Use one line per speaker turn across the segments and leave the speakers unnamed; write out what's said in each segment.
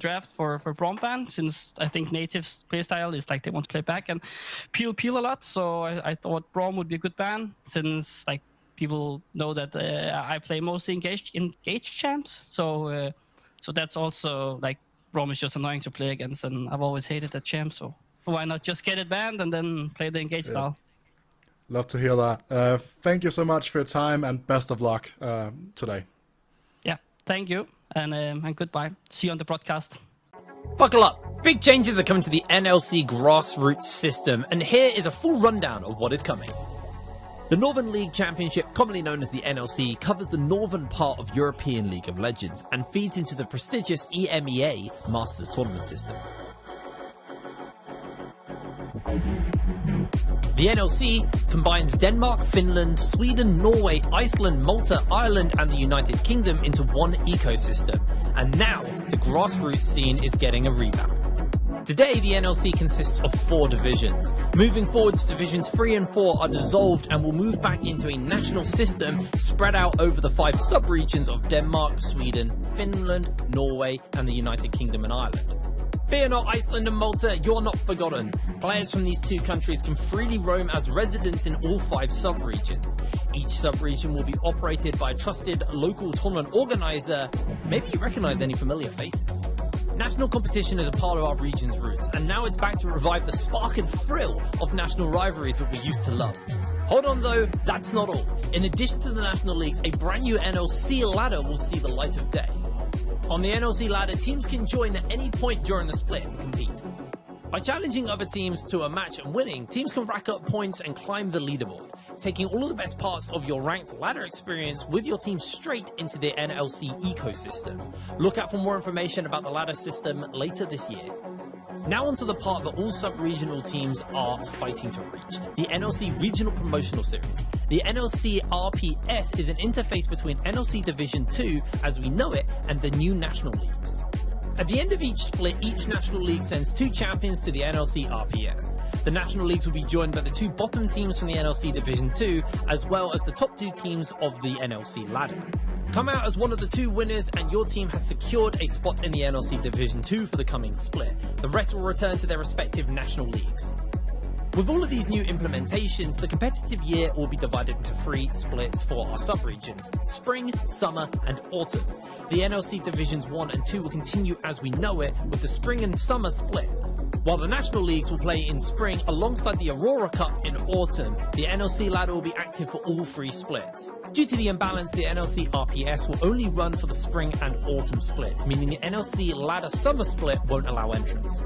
draft for Braum ban, since I think Native's playstyle is like they want to play back and peel a lot. So I thought Braum would be a good ban, since like people know that I play mostly engaged champs. So that's also like Braum is just annoying to play against, and I've always hated that champ. So why not just get it banned and then play the engaged style?
Love to hear that. Thank you so much for your time and best of luck today.
Yeah, thank you, and goodbye. See you on the broadcast.
Buckle up! Big changes are coming to the NLC grassroots system, and here is a full rundown of what is coming. The Northern League Championship, commonly known as the NLC, covers the northern part of European League of Legends and feeds into the prestigious EMEA Masters Tournament system. The NLC combines Denmark, Finland, Sweden, Norway, Iceland, Malta, Ireland and the United Kingdom into one ecosystem, and now the grassroots scene is getting a revamp. Today, the NLC consists of 4 divisions. Moving forwards, divisions 3 and 4 are dissolved and will move back into a national system spread out over the 5 sub-regions of Denmark, Sweden, Finland, Norway and the United Kingdom and Ireland. Fear not, Iceland and Malta, you're not forgotten. Players from these 2 countries can freely roam as residents in all 5 sub-regions. Each sub-region will be operated by a trusted local tournament organizer. Maybe you recognise any familiar faces. National competition is a part of our region's roots, and now it's back to revive the spark and thrill of national rivalries that we used to love. Hold on though, that's not all. In addition to the national leagues, a brand new NLC ladder will see the light of day. On the NLC ladder, teams can join at any point during the split and compete. By challenging other teams to a match and winning, teams can rack up points and climb the leaderboard, taking all of the best parts of your ranked ladder experience with your team straight into the NLC ecosystem. Look out for more information about the ladder system later this year. Now onto the part that all sub-regional teams are fighting to reach, the NLC Regional Promotional Series. The NLC RPS is an interface between NLC Division 2, as we know it, and the new national leagues. At the end of each split, each national league sends 2 champions to the NLC RPS. The national leagues will be joined by the 2 bottom teams from the NLC Division 2, as well as the top 2 teams of the NLC ladder. Come out as one of the 2 winners and your team has secured a spot in the NLC Division 2 for the coming split. The rest will return to their respective national leagues. With all of these new implementations, the competitive year will be divided into 3 splits for our sub-regions: spring, summer and autumn. The NLC Divisions 1 and 2 will continue as we know it, with the spring and summer split. While the national leagues will play in spring alongside the Aurora Cup in autumn, the NLC ladder will be active for all 3 splits. Due to the imbalance, the NLC RPS will only run for the spring and autumn splits, meaning the NLC ladder summer split won't allow entrance.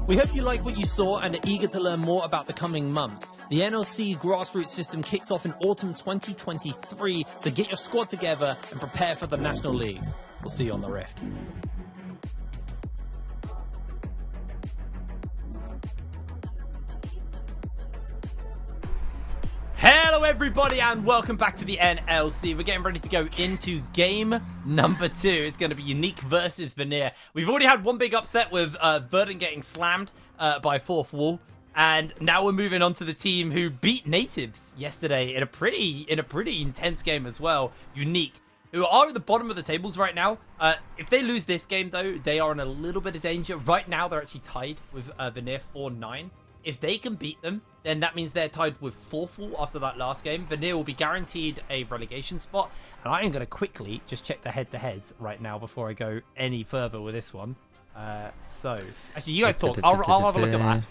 We hope you like what you saw and are eager to learn more about the coming months. The NLC grassroots system kicks off in autumn 2023, so get your squad together and prepare for the national leagues. We'll see you on the Rift. Hello everybody and welcome back to the NLC. We're getting ready to go into game number 2. It's going to be UniQ versus Vanir. We've already had one big upset with Verdant getting slammed by Fourth Wall. And now we're moving on to the team who beat Natives yesterday in a pretty intense game as well. UniQ, who are at the bottom of the tables right now. If they lose this game though, they are in a little bit of danger. Right now they're actually tied with Vanir 4-9. If they can beat them, then that means they're tied with Fourth Wall after that last game. Vanir will be guaranteed a relegation spot. And I am going to quickly just check the head-to-heads right now before I go any further with this one. So, actually, you guys talk. I'll have a look at that.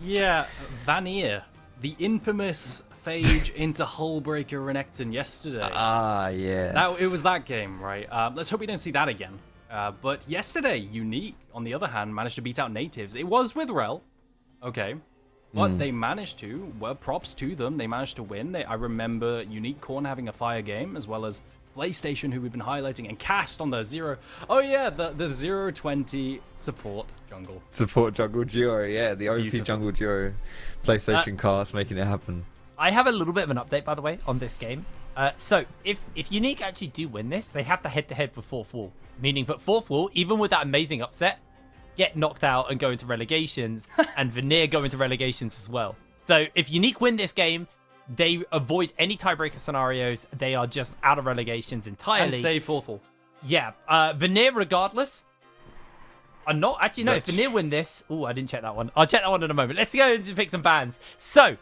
Yeah, Vanir, the infamous Phage into Hullbreaker Renekton yesterday.
Yeah.
It was that game, right? Let's hope we don't see that again. But yesterday, UniQ, on the other hand, managed to beat out Natives. It was with Rel. Okay. But they managed to. Well, props to them. They managed to win. I remember UniQ Corn having a fire game, as well as PlayStation, who we've been highlighting, and Cast on the 0. Oh, yeah, the 0-20 support jungle.
Support jungle duo, yeah. The OP jungle duo. PlayStation Cast making it happen.
I have a little bit of an update, by the way, on this game. So, if UniQ actually do win this, they have to head-to-head for Fourth Wall. Meaning that Fourth Wall, even with that amazing upset, get knocked out and go into relegations, and Vanir go into relegations as well. So if UniQ win this game, they avoid any tiebreaker scenarios. They are just out of relegations entirely.
And save Fourth Wall.
Yeah. Vanir, regardless, I'm not. Actually, no. If Vanir win this... Oh, I didn't check that one. I'll check that one in a moment. Let's go and pick some bans. So,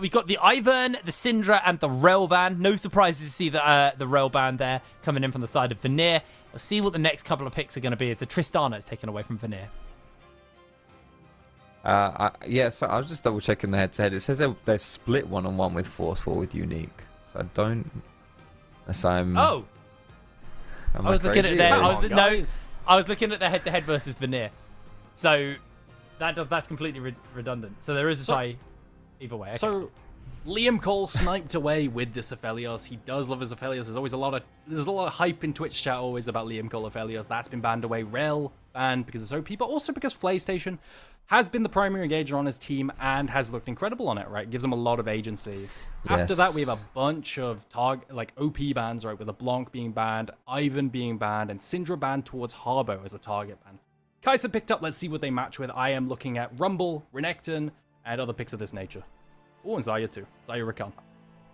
we've got the Ivern, the Syndra, and the Rel ban. No surprises to see the Rel ban there coming in from the side of Vanir. Let's see what the next couple of picks are going to be as the Tristana is taken away from Vanir.
Yeah, so I was just double checking the head-to-head. It says they've split 1-on-1 with Force War with UniQ. So I don't... Unless I'm...
Oh! I was looking at their... I was looking at the head-to-head versus Vanir. So that's completely redundant. So there is a tie either way. Okay.
So Liam Cole sniped away with this Aphelios. He does love his Aphelios. There's a lot of hype in Twitch chat always about Liam Cole Aphelios. That's been banned away. Rel banned because it's OP, but also because PlayStation has been the primary engager on his team and has looked incredible on it, right? Gives him a lot of agency.
Yes.
After that, we have a bunch of OP bans, right? With a Blanc being banned, Ivan being banned, and Syndra banned towards Harbo as a target ban. Kai'Sa picked up. Let's see what they match with. I am looking at Rumble, Renekton, and other picks of this nature. Oh, and Xayah too. Xayah Rakan.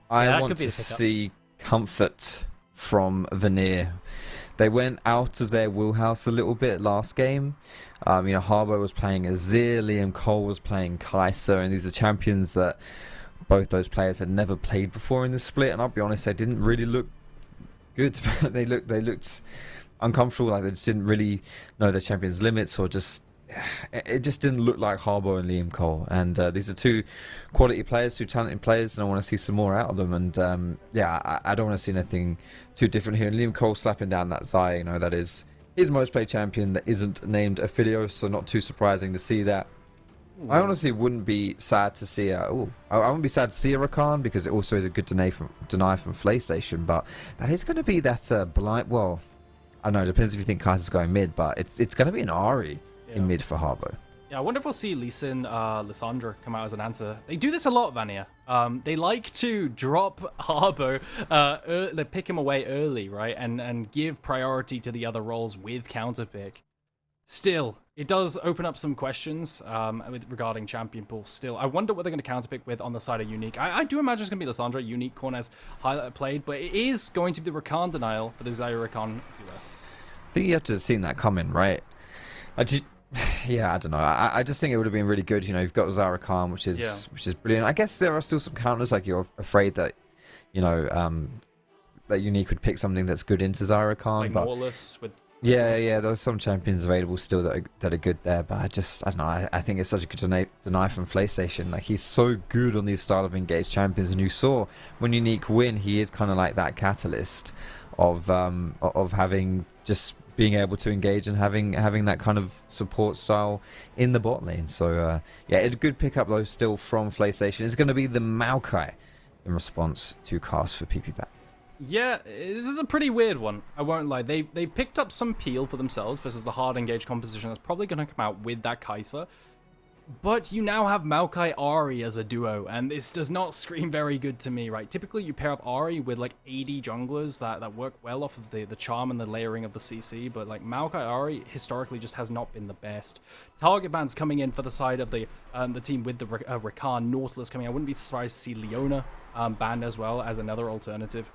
I want to see comfort from Vanir. They went out of their wheelhouse a little bit last game. Harbo was playing Azir, Liam Cole was playing Kai'Sa, and these are champions that both those players had never played before in the split. And I'll be honest, they didn't really look good. they looked uncomfortable, like they just didn't really know their champions' limits, or it just didn't look like Harbo and Liam Cole. And these are two quality players, two talented players, and I want to see some more out of them. And I don't want to see anything too different here. And Liam Cole slapping down that Xayah, that is his most played champion that isn't named Aphelios, so not too surprising to see that. Ooh. I honestly wouldn't be sad to see I wouldn't be sad to see a Rakan, because it also is a good deny from PlayStation, but that is going to be that blind. Well, I don't know, it depends if you think Kai'Sa's going mid, but it's going to be an Ahri in mid for Harbo.
Yeah, I wonder if we'll see Lee Sin, Lissandra come out as an answer. They do this a lot, Vanir. They like to drop Harbo, they pick him away early, right? And give priority to the other roles with counterpick. Still, it does open up some questions regarding champion pool. Still, I wonder what they're going to counterpick with on the side of UniQ. I do imagine it's going to be Lissandra. UniQ Cornez highlight played, but it is going to be the Rakan denial for the Xayah Rakan duo.
I think you have to have seen that coming, right? Yeah, I don't know. I just think it would have been really good. You've got Xayah Rakan, which is brilliant. I guess there are still some counters, like you're afraid that, that UniQ would pick something that's good into Xayah Rakan.
Like Morlus with...
Yeah, there are some champions available still that are good there, but I don't know. I think it's such a good deny from PlayStation. Like, he's so good on these style of engaged champions, and you saw when UniQ win, he is kind of like that catalyst of having just being able to engage and having that kind of support style in the bot lane. So it's a good pickup though still from PlayStation. It's going to be the Maokai in response to cast for PP back.
Yeah, this is a pretty weird one. I won't lie. They picked up some peel for themselves versus the hard engaged composition that's probably going to come out with that Kai'Sa. But you now have Maokai Ahri as a duo, and this does not scream very good to me, right? Typically, you pair up Ahri with, like, AD junglers that work well off of the charm and the layering of the CC, but, like, Maokai Ahri historically just has not been the best. Target bans coming in for the side of the team with the Rakan, Nautilus coming. I wouldn't be surprised to see Leona banned as well as another alternative.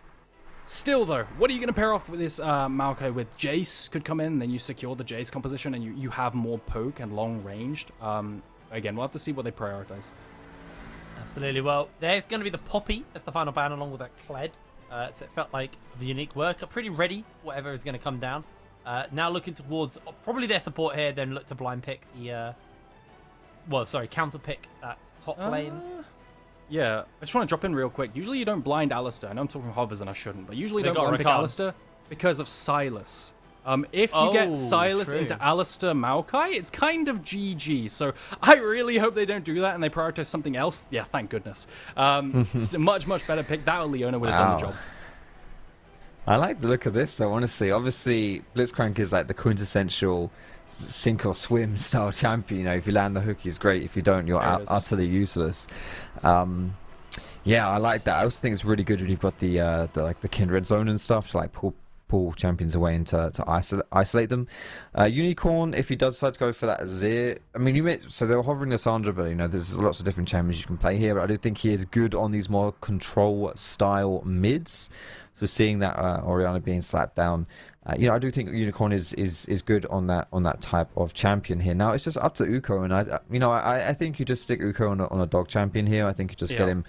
Still, though, what are you going to pair off with this Maokai with? Jace could come in, then you secure the Jace composition, and you have more poke and long-ranged. Again, we'll have to see what they prioritize.
Absolutely. Well, there's going to be the Poppy as the final ban, along with that Kled. So it felt like the UniQ work are pretty ready, whatever is going to come down. Now looking towards probably their support here, then look to blind pick the... counter pick that top lane.
Yeah, I just want to drop in real quick. Usually you don't blind Alistar. I know I'm talking hovers and I shouldn't, but usually you don't blind pick Alistar because of Sylas. If you get Sylas into Alistar Maokai, it's kind of GG. So I really hope they don't do that and they prioritize something else. Yeah, thank goodness. It's a much better pick. That or Leona would have done the job.
I like the look of this, though, honestly. Obviously, Blitzcrank is like the quintessential sink or swim style champion. If you land the hook, he's great. If you don't, you're utterly useless. Yeah, I like that. I also think it's really good when you've got the kindred zone and stuff to like pull champions away and to isolate them. Unicorn, if he does decide to go for that Azir, I mean, so they were hovering Lissandra, but there's lots of different champions you can play here. But I do think he is good on these more control style mids. So seeing that Orianna being slapped down, I do think Unicorn is good on that type of champion here. Now it's just up to Uko, and I think you just stick Uko on a dog champion here. I think you just get him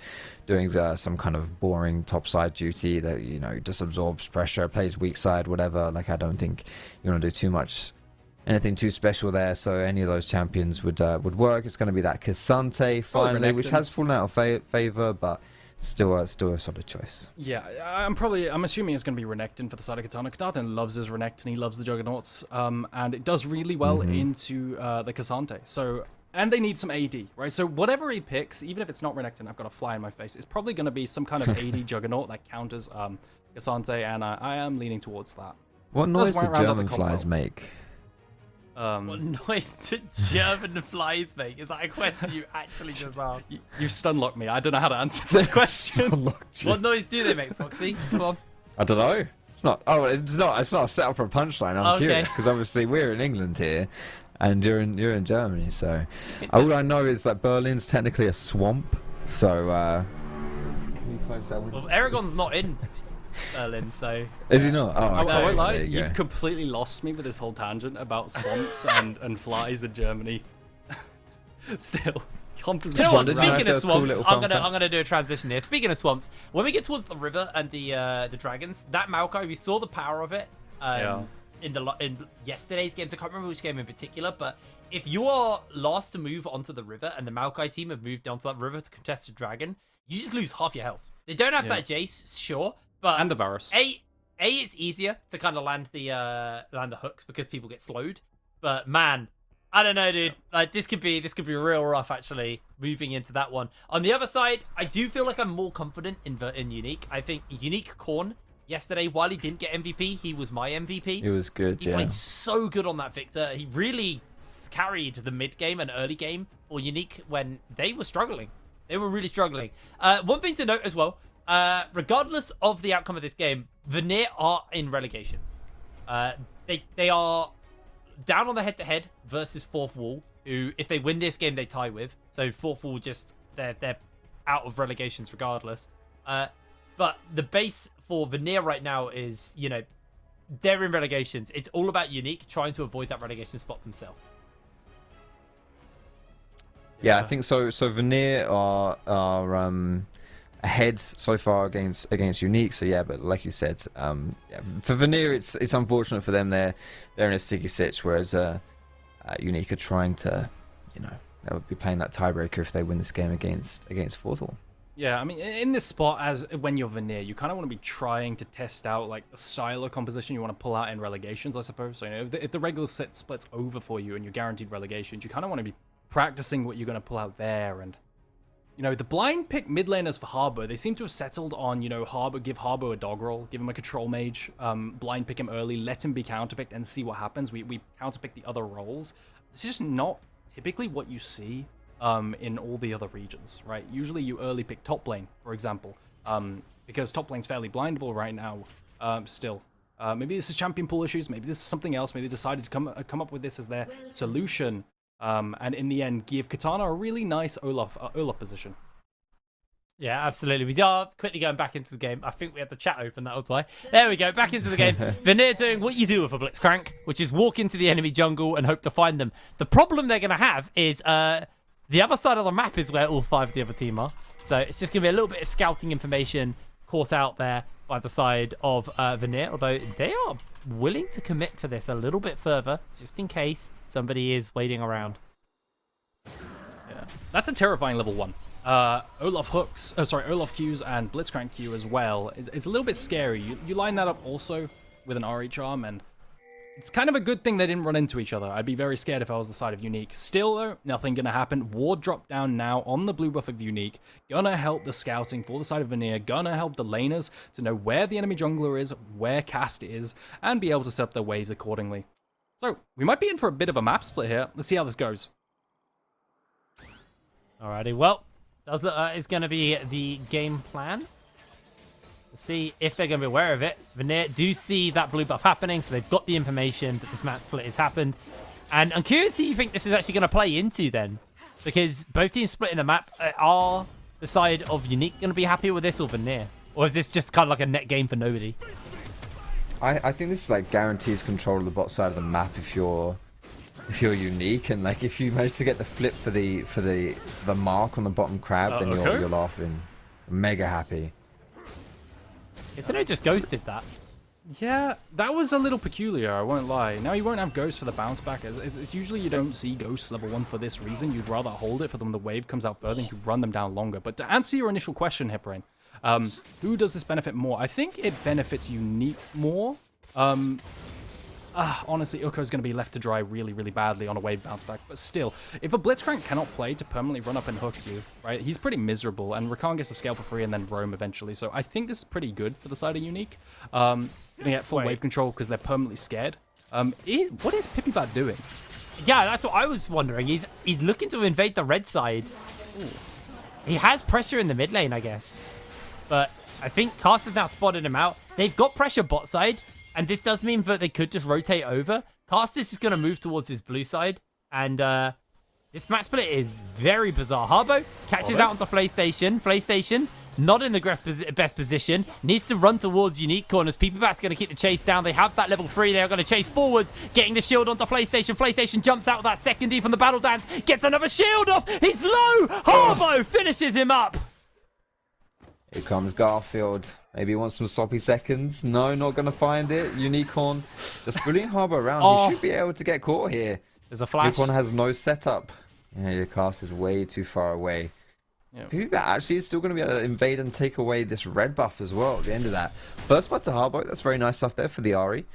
doing some kind of boring topside duty that just absorbs pressure, plays weak side, whatever. Like I don't think you want to do too much. Anything too special there, so any of those champions would work. It's going to be that Cassante finally, which has fallen out of favor, but still a solid choice.
Yeah, I'm assuming it's going to be Renekton for the side of Katana. Katana loves his Renekton, he loves the Juggernauts, and it does really well into the Cassante. So, and they need some AD, right? So whatever he picks, even if it's not Renekton, I've got a fly in my face, it's probably going to be some kind of AD Juggernaut that counters Cassante, and I am leaning towards that.
What noise do German flies make?
What noise do German flies make? Is that a question you actually just asked?
You stunlocked me. I don't know how to answer this question.
What noise do they make, Foxy? Come on.
I don't know. It's not a setup for a punchline. I'm curious because obviously we're in England here, and you're in Germany. So all I know is that Berlin's technically a swamp. So can you close that window?
Well, Aragon's not in Berlin, so
is he not? Oh, okay.
I won't lie. You've completely lost me with this whole tangent about swamps and flies in Germany. Still,
speaking of swamps, I'm gonna do a transition here. Speaking of swamps, when we get towards the river and the dragons, that Maokai, we saw the power of it in yesterday's games. I can't remember which game in particular, but if you are last to move onto the river and the Maokai team have moved onto that river to contest a dragon, you just lose half your health. They don't have that Jace, sure. But
and the Varus.
It's easier to kind of land the hooks because people get slowed. But man, I don't know, dude. Like this could be real rough actually moving into that one. On the other side, I do feel like I'm more confident in UniQ. I think UniQ Korn yesterday, while he didn't get MVP, he was my MVP.
It was good,
He played so good on that Victor. He really carried the mid game and early game for UniQ when they were struggling. They were really struggling. One thing to note as well. Regardless of the outcome of this game, Vanir are in relegations. They are down on the head-to-head versus Fourth Wall, who, if they win this game, they tie with. So Fourth Wall they're out of relegations regardless. But the base for Vanir right now is, they're in relegations. It's all about UniQ trying to avoid that relegation spot themselves.
Yeah, I think so. So Vanir are ahead so far against UniQ. So yeah, but like you said, for Vanir, it's unfortunate for them. They're in a sticky sitch, whereas UniQ are trying to, they would be playing that tiebreaker if they win this game against Fourth Wall.
Yeah, I mean, in this spot, as when you're Vanir, you kind of want to be trying to test out like the style of composition you want to pull out in relegations, I suppose. So if the regular set splits over for you and you're guaranteed relegations, you kind of want to be practicing what you're going to pull out there. And the blind pick mid laners for Harbor, they seem to have settled on, Harbor, give Harbor a dog roll, give him a control mage, blind pick him early, let him be counterpicked and see what happens. We counterpick the other roles. This is just not typically what you see in all the other regions, right? Usually you early pick top lane, for example, because top lane's fairly blindable right now still. Maybe this is champion pool issues, maybe this is something else, maybe they decided to come up with this as their solution. And in the end, give Katana a really nice Olaf position.
Yeah, absolutely. We are quickly going back into the game. I think we had the chat open, that was why. There we go, back into the game. Vanir doing what you do with a Blitzcrank, which is walk into the enemy jungle and hope to find them. The problem they're going to have is the other side of the map is where all 5 of the other team are. So it's just going to be a little bit of scouting information caught out there by the side of Vanir, although they are willing to commit for this a little bit further, just in case somebody is waiting around.
Yeah, that's a terrifying level 1. Olaf Qs and Blitzcrank Q as well. It's a little bit scary. You line that up also with an RH arm, and it's kind of a good thing they didn't run into each other. I'd be very scared if I was the side of UniQ. Still, though, nothing gonna happen. Ward drop down now on the blue buff of UniQ. Gonna help the scouting for the side of Vanir. Gonna help the laners to know where the enemy jungler is, where cast is, and be able to set up their waves accordingly. So, we might be in for a bit of a map split here. Let's see how this goes.
Alrighty, well, that is going to be the game plan. Let's see if they're going to be aware of it. Vanir do see that blue buff happening, so they've got the information that this map split has happened. And I'm curious who you think this is actually going to play into then. Because both teams splitting the map, are the side of UniQ going to be happy with this or Vanir? Or is this just kind of like a net game for nobody?
I think this like guarantees control of the bot side of the map if you're unique, and like if you manage to get the flip for the mark on the bottom crab, then you're laughing. Mega happy.
Itano just ghosted that.
Yeah, that was a little peculiar, I won't lie. Now, you won't have Ghost for the bounce back. It's usually you don't see Ghosts level 1 for this reason. You'd rather hold it for them. The wave comes out further and you run them down longer. But to answer your initial question, Hiprain, who does this benefit more? I think it benefits Unique more. Honestly, Uko's going to be left to dry really, really badly on a wave bounce back. But still, if a Blitzcrank cannot play to permanently run up and hook you, right, he's pretty miserable. And Rakan gets to scale for free and then roam eventually. So I think this is pretty good for the side of Unique. Gonna get full wave control because they're permanently scared. What is Pipibat doing?
Yeah, that's what I was wondering. He's looking to invade the red side. Ooh. He has pressure in the mid lane, I guess. But I think Cast has now spotted him out. They've got pressure bot side. And this does mean that they could just rotate over. Cast is just going to move towards his blue side. And this match split is very bizarre. Harbo catches out onto PlayStation. PlayStation, not in the best position. Needs to run towards Unique corners. Pipibat's going to keep the chase down. They have that level 3. They are going to chase forwards. Getting the shield onto PlayStation. PlayStation jumps out with that second E from the battle dance. Gets another shield off. He's low. Harbo finishes him up.
Here comes Garfield. Maybe he wants some sloppy seconds. No, not going to find it. Unicorn just bullying Harbour around. He should be able to get caught here.
There's a flash.
Unicorn has no setup. Yeah, your cast is way too far away. Pipibat actually is still going to be able to invade and take away this red buff as well at the end of that. First blood to Harbour. That's very nice stuff there for the Ahri.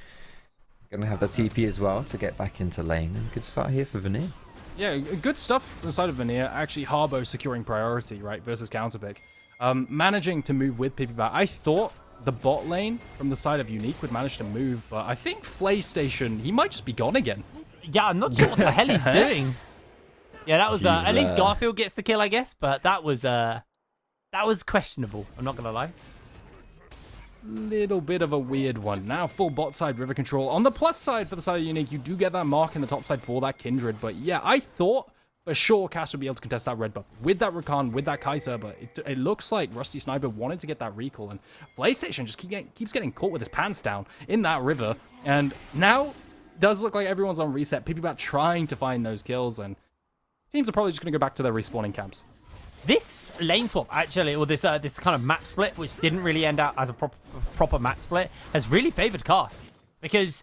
Going to have the TP as well to get back into lane. And good start here for Vanir.
Yeah, good stuff on the side of Vanir. Actually, Harbour securing priority, right, versus counterpick. Managing to move with Pipibat. I thought the bot lane from the side of Unique would manage to move, but I think PlayStation, he might just be gone again.
Yeah, I'm not sure what the hell he's doing. Yeah, that was at least Garfield gets the kill, I guess, but that was questionable. I'm not gonna lie.
Little bit of a weird one. Now full bot side river control. On the plus side for the side of Unique, you do get that mark in the top side for that Kindred, but yeah, I thought for sure Cass would be able to contest that red buff with that Rakan, with that Kai'Sa, but it looks like Rusty Sniper wanted to get that recall, and PlayStation just keeps getting caught with his pants down in that river, and now does look like everyone's on reset. Pipibat trying to find those kills, and teams are probably just going to go back to their respawning camps.
This lane swap, actually, or this kind of map split, which didn't really end out as a proper map split, has really favored Cast, because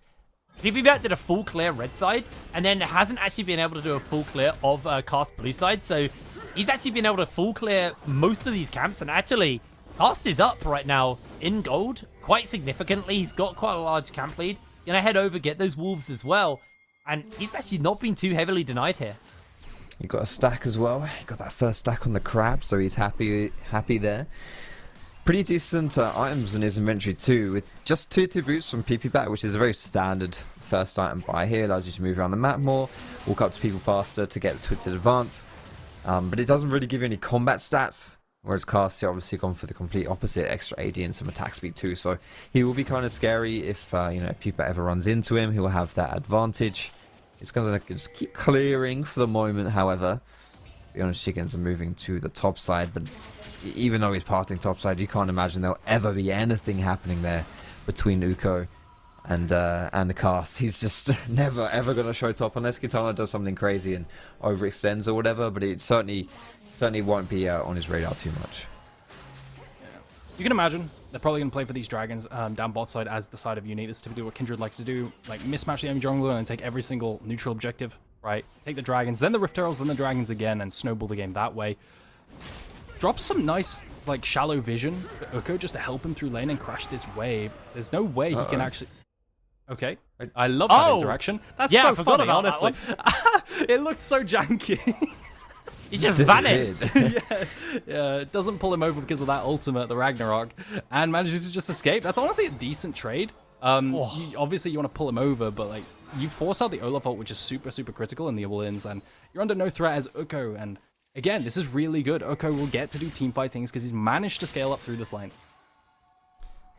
Pipibat did a full clear red side, and then hasn't actually been able to do a full clear of Cast blue side. So he's actually been able to full clear most of these camps, and actually Cast is up right now in gold quite significantly. He's got quite a large camp lead. Gonna head over, get those wolves as well, and he's actually not been too heavily denied here.
He got a stack as well. He got that first stack on the crab, so he's happy there. Pretty decent items in his inventory too, with just 2 boots from Pipibat, which is a very standard first item buy here. Allows you to move around the map more, walk up to people faster to get the twisted advance. But it doesn't really give you any combat stats, whereas Cassie obviously gone for the complete opposite, extra AD and some attack speed too. So he will be kind of scary if Pipibat ever runs into him. He will have that advantage. He's going to just keep clearing for the moment, however. The honest chickens are moving to the top side, but even though he's parting topside, you can't imagine there'll ever be anything happening there between Uko and the Cast. He's just never ever going to show top unless Kitana does something crazy and overextends or whatever, but it certainly won't be on his radar too much.
You can imagine they're probably going to play for these dragons down bot side as the side of Unique. This is typically what Kindred likes to do, like mismatch the enemy jungler and take every single neutral objective, right? Take the dragons, then the Rift Heralds, then the dragons again, and snowball the game that way. Drop some nice, like, shallow vision for Uko just to help him through lane and crash this wave. There's no way he can actually... Okay. I love that interaction. That's so funny, honestly. It looked so janky.
He just vanished.
yeah, it doesn't pull him over because of that ultimate, the Ragnarok, and manages to just escape. That's honestly a decent trade. Obviously, you want to pull him over, but like you force out the Olaf ult, which is super, super critical in the all-ins, and you're under no threat as Uko, and again, this is really good. Uko will get to do teamfight things because he's managed to scale up through this lane.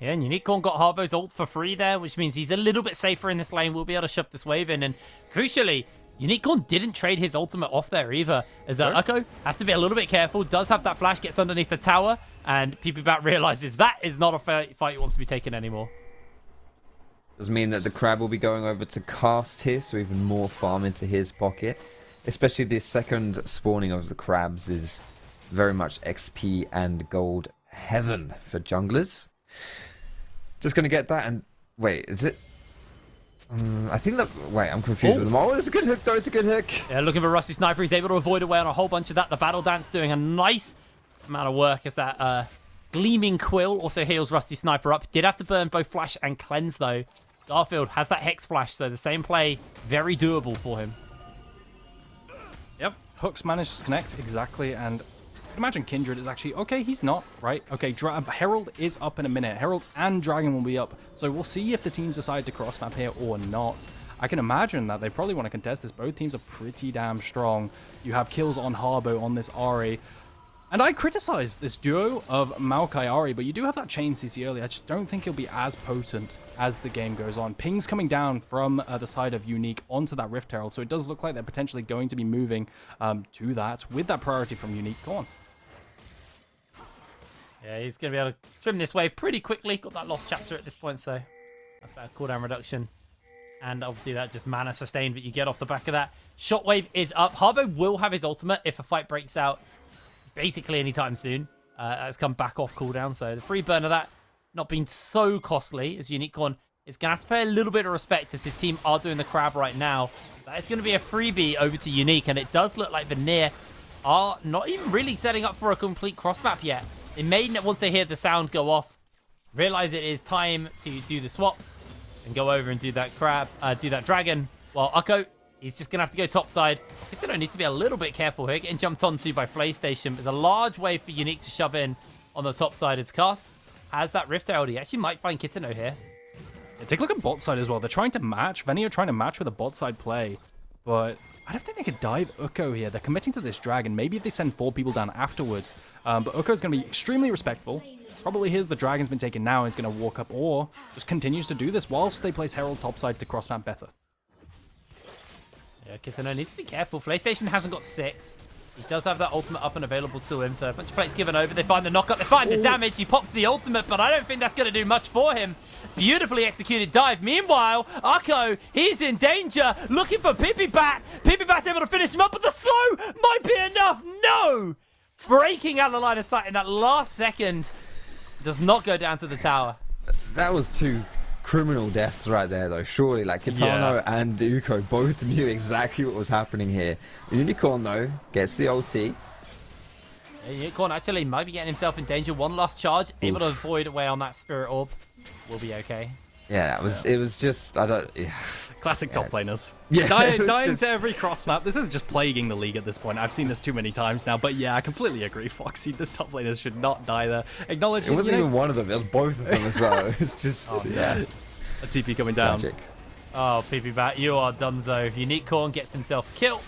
Yeah, and Unicorn got Harbo's ult for free there, which means he's a little bit safer in this lane. We'll be able to shove this wave in, and crucially, Unicorn didn't trade his ultimate off there either, as Ukko has to be a little bit careful, does have that flash, gets underneath the tower, and PPBat realizes that is not a fight he wants to be taken anymore.
Does mean that the Crab will be going over to cast here, so even more farm into his pocket. Especially the second spawning of the Crabs is very much XP and gold heaven for junglers. Just going to get that and... Wait, is it... I think that... Wait, I'm confused with them. Oh, it's a good hook, though. It's a good hook.
Yeah, looking for Rusty Sniper. He's able to avoid away on a whole bunch of that. The Battle Dance doing a nice amount of work as that Gleaming Quill also heals Rusty Sniper up. Did have to burn both Flash and Cleanse, though. Garfield has that Hex Flash, so the same play, very doable for him.
Yep, hooks managed to connect exactly, and imagine Kindred is actually... Okay, he's not, right? Okay, Herald is up in a minute. Herald and Dragon will be up, so we'll see if the teams decide to cross-map here or not. I can imagine that they probably want to contest this. Both teams are pretty damn strong. You have kills on Harbo on this Ahri. And I criticized this duo of Maokai Ahri, but you do have that chain CC early. I just don't think it'll be as potent as the game goes on. Pings coming down from the side of UniQ onto that Rift Herald, so it does look like they're potentially going to be moving to that with that priority from UniQ. Go on.
Yeah, he's going to be able to trim this wave pretty quickly. Got that lost chapter at this point, so that's about a cooldown reduction. And obviously that just mana sustained that you get off the back of that. Shockwave is up. Harbo will have his ultimate if a fight breaks out basically anytime soon. That's come back off cooldown, so the free burn of that not being so costly as Unicorn is going to have to pay a little bit of respect as his team are doing the Crab right now. That is going to be a freebie over to UniQ, and it does look like Vanir are not even really setting up for a complete cross map yet. They may, once they hear the sound go off, realize it is time to do the swap and go over and do that Crab, do that Dragon. While Ukko, he's just going to have to go topside. Kitano needs to be a little bit careful here. Getting jumped onto by PlayStation. There's a large way for UniQ to shove in on the top side as Cast has that Rift Herald. He actually might find Kitano here.
Yeah, take a look at bot side as well. They're trying to match. Vanir trying to match with a bot side play. But I don't think they could dive Ukko here. They're committing to this Dragon. Maybe if they send 4 people down afterwards. But Ukko's going to be extremely respectful. Probably hears the Dragon's been taken now and is going to walk up, or just continues to do this whilst they place Herald topside to cross map better.
Yeah, Kitano needs to be careful. PlayStation hasn't got 6. He does have that ultimate up and available to him, so a bunch of plates given over. They find the knockup, they find the damage. He pops the ultimate, but I don't think that's going to do much for him. Beautifully executed dive. Meanwhile, Ukko, he's in danger, looking for PPBat. PPBat's able to finish him up, but the slow might be enough. No! Breaking out of the line of sight in that last second. Does not go down to the tower.
That was 2 criminal deaths right there, though. Surely, like Kitano and Ukko both knew exactly what was happening here. Unicorn, though, gets the ulti.
Yeah, Unicorn actually might be getting himself in danger. One last charge, able to avoid away on that Spirit Orb. Will be okay.
Yeah, that was. It was just. I don't. Yeah.
Classic top laners.
Yeah,
dying to every cross map. This is just plaguing the league at this point. I've seen this too many times now. But yeah, I completely agree, Foxy. This top laners should not die there. Acknowledge.
It wasn't even one of them. It was both of them as well. It's just. Yeah.
A TP coming down.
Tragic.
Oh, PPBat, you are donezo. Unicorn gets himself killed.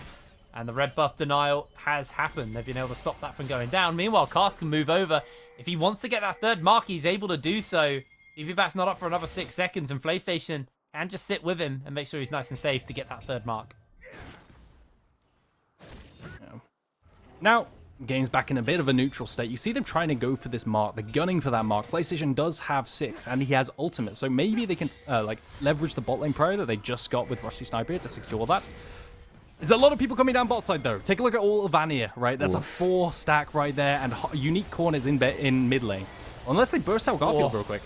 And the red buff denial has happened. They've been able to stop that from going down. Meanwhile, Cast can move over. If he wants to get that third mark, he's able to do so. PPBat's not up for another 6 seconds, and PlayStation can just sit with him and make sure he's nice and safe to get that third mark.
Yeah. Now, game's back in a bit of a neutral state. You see them trying to go for this mark. They're gunning for that mark. PlayStation does have 6, and he has ultimate, so maybe they can like leverage the bot lane prior that they just got with Rusty Sniper to secure that. There's a lot of people coming down bot side, though. Take a look at all of Vanir, right? That's a 4 stack right there, and Unicorn is in mid lane. Unless they burst out Garfield real quick.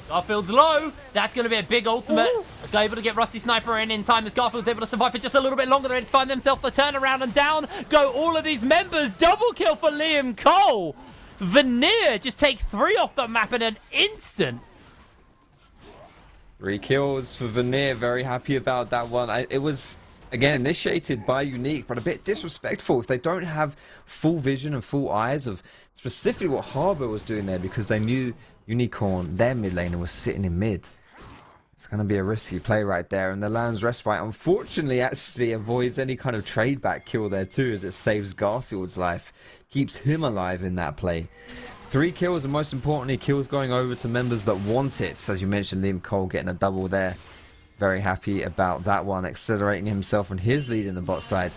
Garfield's low. That's going to be a big ultimate. Able to get Rusty Sniper in time as Garfield's able to survive for just a little bit longer. They find themselves the turnaround, and down go all of these members. Double kill for Liam Cole. Vanir just take 3 off the map in an instant.
3 kills for Vanir. Very happy about that one. It was, again, initiated by UniQ, but a bit disrespectful if they don't have full vision and full eyes of specifically what Harbo was doing there, because they knew Unicorn, their mid laner, was sitting in mid. It's going to be a risky play right there, and the Land's Respite unfortunately actually avoids any kind of trade back kill there too, as it saves Garfield's life, keeps him alive in that play. 3 kills, and most importantly, kills going over to members that want it. As you mentioned, Liam Cole getting a double there. very happy about that one, accelerating himself on his lead in the bot side.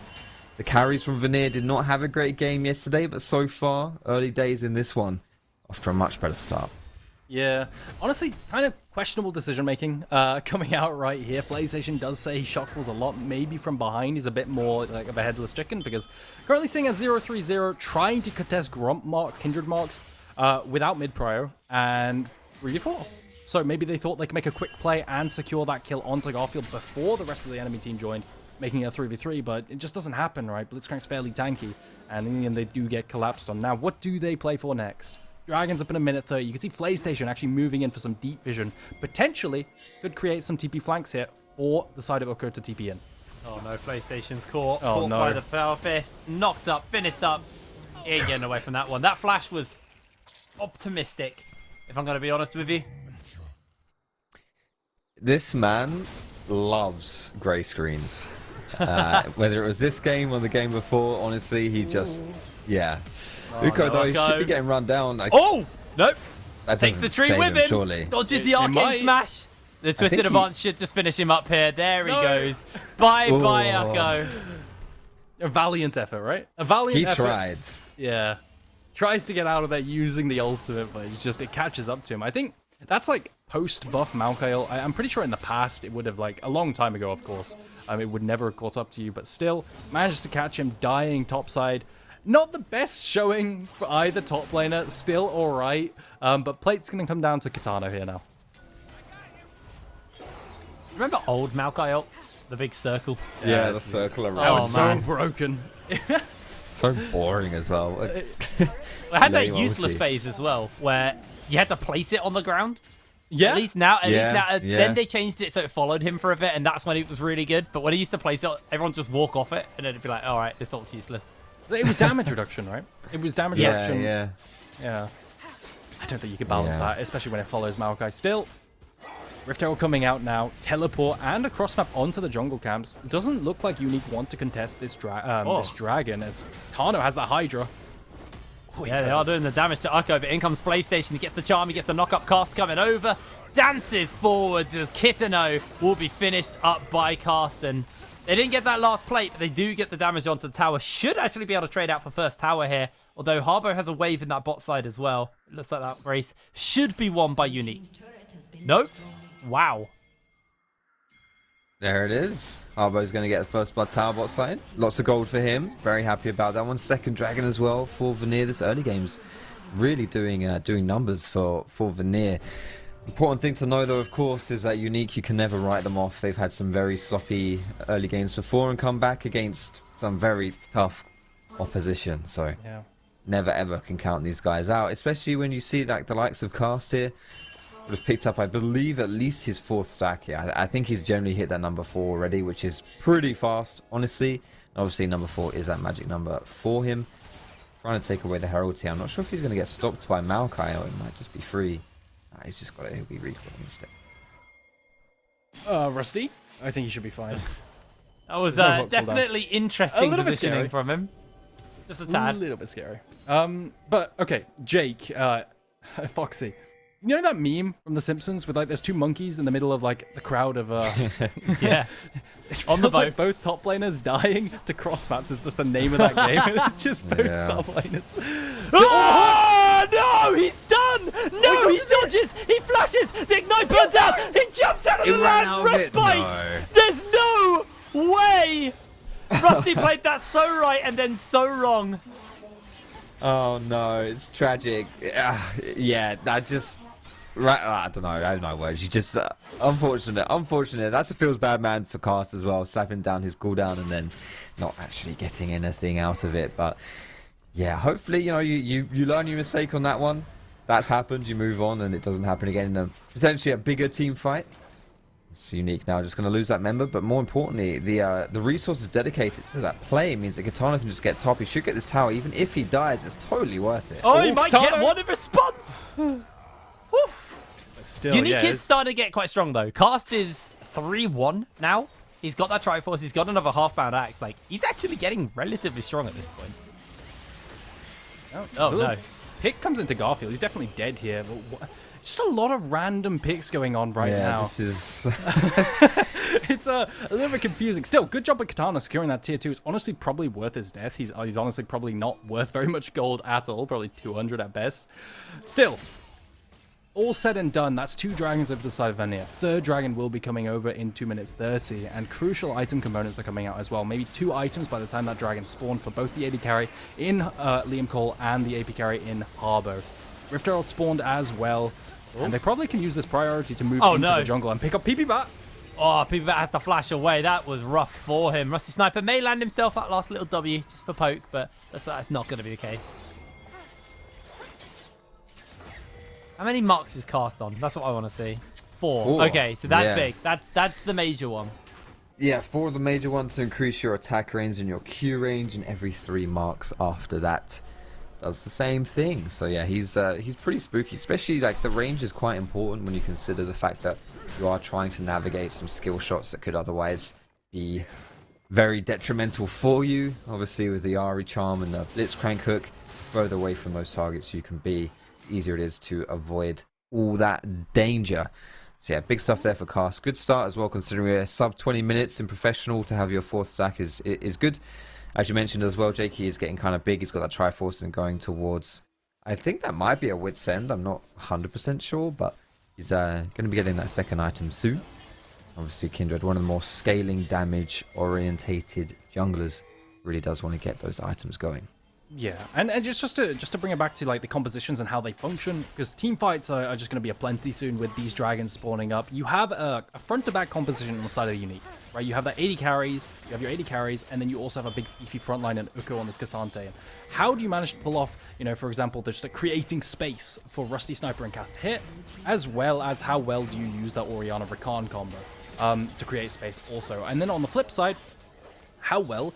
The carries from Vanir did not have a great game yesterday, but so far, early days in this one, off to a much better start.
Yeah, honestly, kind of questionable decision-making coming out right here. PlayStation does say he shotcalls a lot, maybe from behind. He's a bit more like of a headless chicken, because currently seeing a 0-3-0, trying to contest Grump mark, Kindred marks, without mid-prio, and 3-4. So maybe they thought they could make a quick play and secure that kill onto Garfield before the rest of the enemy team joined, making it a 3v3, but it just doesn't happen, right? Blitzcrank's fairly tanky, and in the end they do get collapsed on. Now, what do they play for next? Dragon's up in a minute 30. You can see PlayStation actually moving in for some deep vision. Potentially could create some TP flanks here for the side of Oko to TP in.
Oh no, PlayStation's caught.
Oh,
Caught
no.
by the Power Fist. Knocked up, finished up. He ain't getting away from that one. That flash was optimistic, if I'm going to be honest with you.
This man loves grey screens. Whether it was this game or the game before, honestly, he just, yeah. Uko, though, he should be getting run down.
Oh! Nope.
That
Takes the
doesn't
tree
save
with him.
surely.
Dodges the
It
arcane
might.
smash. The Twisted Advance should just finish him up here. There he goes. Bye-bye, Uko.
A valiant effort, right? A valiant
He
effort.
tried.
Yeah. Tries to get out of there using the ultimate, but it catches up to him. I think that's like post-buff Maokai. I'm pretty sure in the past it would have, like, a long time ago, of course. It would never have caught up to you, but still managed to catch him dying topside. Not the best showing for either top laner, still alright. But plate's going to come down to Kitana here now.
Remember old Maokai ult? The big circle?
Yeah, the circle around.
That was
man.
so broken.
So boring as well.
I had that
Lame
useless
ulti.
phase as well, where you had to place it on the ground.
Yeah.
At least now,
Yeah.
then they changed it so it followed him for a bit, and that's when it was really good. But when he used to place it, everyone just walk off it, and then it'd be like, all right, this ult's useless.
It was damage reduction, right? It was damage reduction.
Yeah.
Yeah. I don't think you can balance
Yeah.
that, especially when it follows Maokai. Still, Rift Arrow coming out now, teleport and a cross map onto the jungle camps. Doesn't look like UniQ want to contest this, this dragon, as Tano has that Hydra.
Oh, yeah, they are doing the damage to Uko, but in comes PlayStation. He gets the charm, he gets the knock-up cast coming over. Dances forwards as Kitano will be finished up by Karsten. They didn't get that last plate, but they do get the damage onto the tower. Should actually be able to trade out for first tower here, although Harbo has a wave in that bot side as well. It looks like that race should be won by UniQ. Nope. Wow.
There it is. Harbo's going to get the first blood tower bot side. Lots of gold for him. Very happy about that one. Second dragon as well for Vanir. This early game's really doing numbers for Vanir. Important thing to know, though, of course, is that UniQ, you can never write them off. They've had some very sloppy early games before and come back against some very tough opposition. So
Yeah.
never ever can count these guys out, especially when you see like the likes of Cast here. Would have picked up, I believe, at least his 4th stack here. I think he's generally hit that number 4 already, which is pretty fast, honestly. Obviously, number 4 is that magic number for him. Trying to take away the Herald here. I'm not sure if he's going to get stopped by Maokai, or it might just be free. He's just got it. He'll be recoiling instead.
Rusty, I think he should be fine.
That was
There's no hook cooldown.
definitely
A
interesting
little bit
positioning
scary.
from him. Just a
A
tad.
little bit scary. But okay, Jake, Foxy. You know that meme from The Simpsons with like there's two monkeys in the middle of like the crowd of
Yeah.
it
On the
feels like
boat.
both top laners dying to cross maps is just the name of that game. It's just both
Yeah.
top laners.
Oh, no! He's done! No, he dodges! He flashes! The ignite burns out! He jumped out of
He
the
ran
land's
out of it?
respite!
No.
There's no way! Rusty played that so right and then so wrong.
Oh no, it's tragic. Yeah, that just... Right, I don't know. I have no words. You just... unfortunate. That's a feels bad man for Cast as well. Slapping down his cooldown and then not actually getting anything out of it. But yeah, hopefully, you know, you learn your mistake on that one. That's happened. You move on and it doesn't happen again in a potentially a bigger team fight. It's UniQ now, just going to lose that member, but more importantly, the resources dedicated to that play means that Kitana can just get top. He should get this tower, even if he dies. It's totally worth it.
Oh, he might
Tano.
get one in response!
Still,
UniQ
yeah,
is
it's-
starting to get quite strong though. Cast is 3-1 now. He's got that Triforce, he's got another half-bound axe. Like, he's actually getting relatively strong at this point. Oh, no.
Pick comes into Garfield. He's definitely dead here. But it's just a lot of random picks going on right
yeah,
now.
this is...
it's a little bit confusing. Still, good job with Katana securing that tier 2. It's honestly probably worth his death. He's honestly probably not worth very much gold at all. Probably 200 at best. Still, all said and done, that's 2 dragons over the side of Vanir. 3rd dragon will be coming over in 2 minutes 30, and crucial item components are coming out as well. Maybe 2 items by the time that dragon spawned for both the AD carry in Liam Cole and the AP carry in Harbo. Rift Herald spawned as well, and they probably can use this priority to move into the jungle and pick up PP Bat.
Oh, PP Bat has to flash away. That was rough for him. Rusty Sniper may land himself that last little W just for poke, but that's not going to be the case. How many marks is cast on? That's what I want to see. 4. Okay, so that's big. That's the major one.
Yeah, 4 of the major ones to increase your attack range and your Q range, and every 3 marks after that does the same thing. So yeah, he's pretty spooky, especially like the range is quite important when you consider the fact that you are trying to navigate some skill shots that could otherwise be very detrimental for you. Obviously with the Ari charm and the Blitzcrank hook, further away from those targets you can be, easier it is to avoid all that danger. So yeah, big stuff there for Cast. Good start as well, considering we're sub 20 minutes in professional. To have your 4th stack is good. As you mentioned as well, Jakey is getting kind of big. He's got that Triforce and going towards, I think that might be a Wit's End. I'm not 100% sure, but he's going to be getting that 2nd item soon. Obviously Kindred, one of the more scaling damage orientated junglers, really does want to get those items going.
Yeah, and just to bring it back to like the compositions and how they function, because team fights are just going to be aplenty soon with these dragons spawning up. You have a front to back composition on the side of the Unique, right? You have that 80 carries, you have your 80 carries, and then you also have a big beefy frontline and Uko on this Cassante. And how do you manage to pull off, you know, for example, just like creating space for Rusty Sniper and Cast hit, as well as how well do you use that Orianna Rakan combo to create space also? And then on the flip side, how well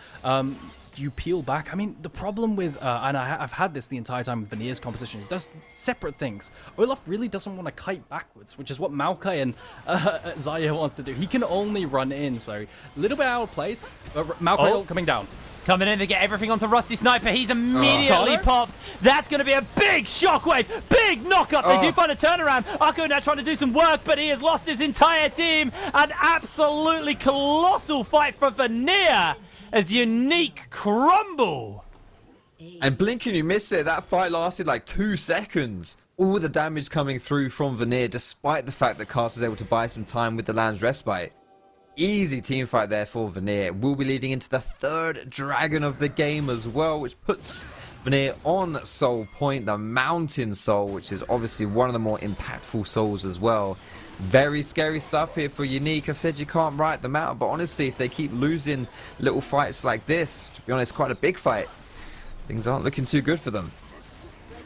do you peel back? I mean, the problem with, and I've had this the entire time with Vanir's composition, is does separate things. Olaf really doesn't want to kite backwards, which is what Maokai and Zaya wants to do. He can only run in, so a little bit out of place, but Maokai coming down.
Coming in to get everything onto Rusty Sniper. He's immediately popped. That's going to be a big shockwave. Big knockup. They do find a turnaround. Akko now trying to do some work, but he has lost his entire team. An absolutely colossal fight for Vanir as Unique crumble.
And Blink and you miss it. That fight lasted like 2 seconds. All the damage coming through from Vanir, despite the fact that Cast was able to buy some time with the Land's Respite. Easy team fight there for Vanir. We'll be leading into the 3rd dragon of the game as well, which puts Vanir on Soul Point, the Mountain Soul, which is obviously one of the more impactful souls as well. Very scary stuff here for Unique. I said you can't write them out, but honestly, if they keep losing little fights like this, to be honest, quite a big fight, things aren't looking too good for them.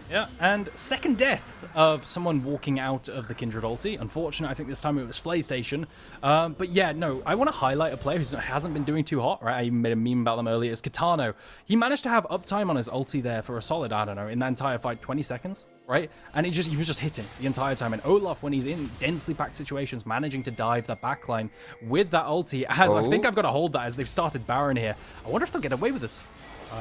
Yeah, and 2nd death of someone walking out of the Kindred ulti. Unfortunate, I think this time it was PlayStation. But yeah, no, I want to highlight a player who hasn't been doing too hot, right? I even made a meme about them earlier. It's Kitano. He managed to have uptime on his ulti there for a solid, I don't know, in that entire fight, 20 seconds, right? And he was just hitting the entire time. And Olaf, when he's in densely packed situations, managing to dive the backline with that ulti, as I think I've got to hold that as they've started Baron here. I wonder if they'll get away with this.